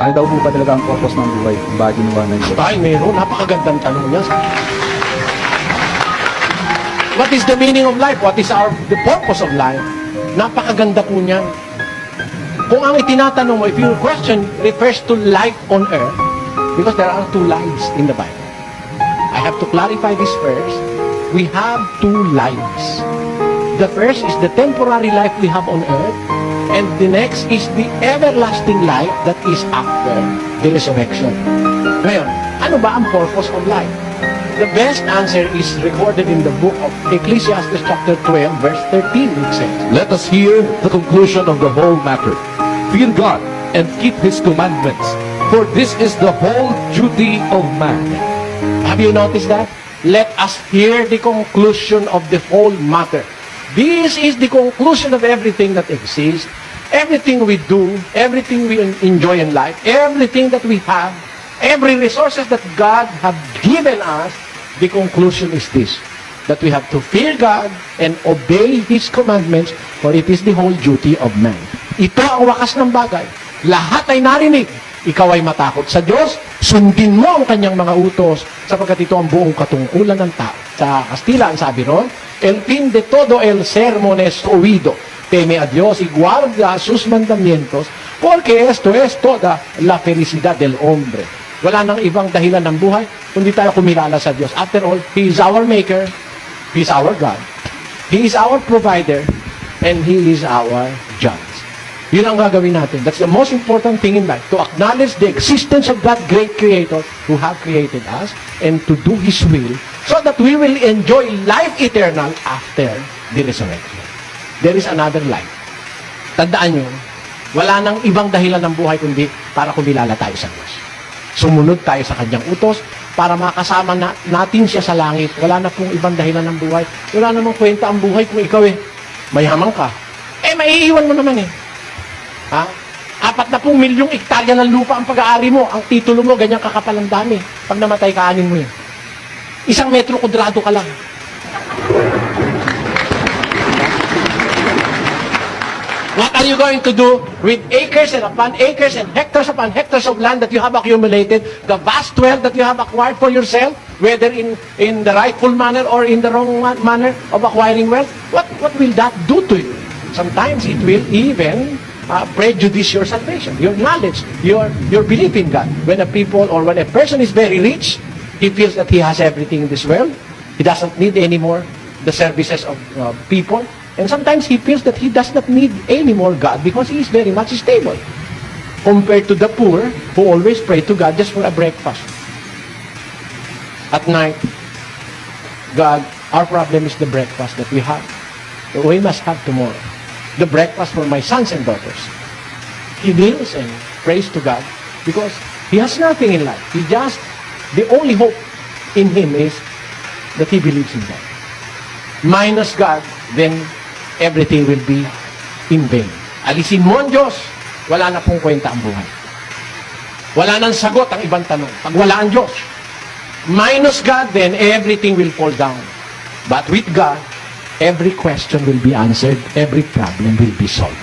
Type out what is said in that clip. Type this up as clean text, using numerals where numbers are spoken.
Ano daw po ba talaga ang purpose ng buhay? Bakit ginawa ng Diyos? Ay, meron. Napakagandang tanong niya. What is the meaning of life? What is the purpose of life? Napakaganda po niyan. Kung ang itinatanong mo, if your question refers to life on earth, because there are two lives in the Bible. I have to clarify this first. We have two lives. The first is the temporary life we have on earth, and the next is the everlasting life that is after the resurrection. Ngayon, ano ba ang purpose of life? The best answer is recorded in the book of Ecclesiastes chapter 12, verse 13, it says, Let us hear the conclusion of the whole matter. Fear God and keep His commandments, for this is the whole duty of man. Have you noticed that? Let us hear the conclusion of the whole matter. This is the conclusion of everything that exists, everything we do, everything we enjoy in life, everything that we have, every resources that God have given us. The conclusion is this, that we have to fear God and obey His commandments, for it is the whole duty of man. Ito ang wakas ng bagay. Lahat ay narinig. Ikaw ay matakot sa Diyos, sundin mo ang kanyang mga utos, sapagkat ito ang buong katungkulan ng tao. Sa Kastila, ang sabi ron, el fin de todo el sermon es oído. Teme a Dios y guarda sus mandamientos, porque esto es toda la felicidad del hombre. Wala nang ibang dahilan ng buhay, kundi tayo kumilala sa Diyos. After all, He is our Maker, He is our God, He is our Provider, and He is our Judge. Yun ang gagawin natin. That's the most important thing in life, to acknowledge the existence of that great Creator who have created us, and to do His will, so that we will enjoy life eternal after the resurrection. There is another life. Tandaan nyo, wala nang ibang dahilan ng buhay kundi para kumilala tayo sa Diyos. Sumunod tayo sa kanyang utos para makasama natin siya sa langit. Wala na pong ibang dahilan ng buhay. Wala namang kwenta ang buhay kung ikaw mayaman ka. Maiiwan mo naman Ha? 40 milyong ektarya ng lupa ang pag-aari mo. Ang titulo mo, ganyan kakapal ang dami. Pag namatay, kaanin mo 1 metro kudrado ka lang. What are you going to do with acres and upon acres and hectares upon hectares of land that you have accumulated, the vast wealth that you have acquired for yourself, whether in the rightful manner or in the wrong manner of acquiring wealth? What will that do to you? Sometimes it will even prejudice your salvation, your knowledge, your belief in God. When a people or when a person is very rich, he feels that he has everything in this world. He doesn't need anymore the services of people. And sometimes he feels that he does not need any more God because he is very much stable. Compared to the poor who always pray to God just for a breakfast. At night, God, our problem is the breakfast that we have. We must have tomorrow. The breakfast for my sons and daughters. He kneels and prays to God because he has nothing in life. The only hope in him is that he believes in God. Minus God, then everything will be in vain. Alisin mo ang Diyos, wala na pong kwenta ang buhay. Wala nang sagot ang ibang tanong. Pag wala ang Diyos, minus God, then everything will fall down. But with God, every question will be answered, every problem will be solved.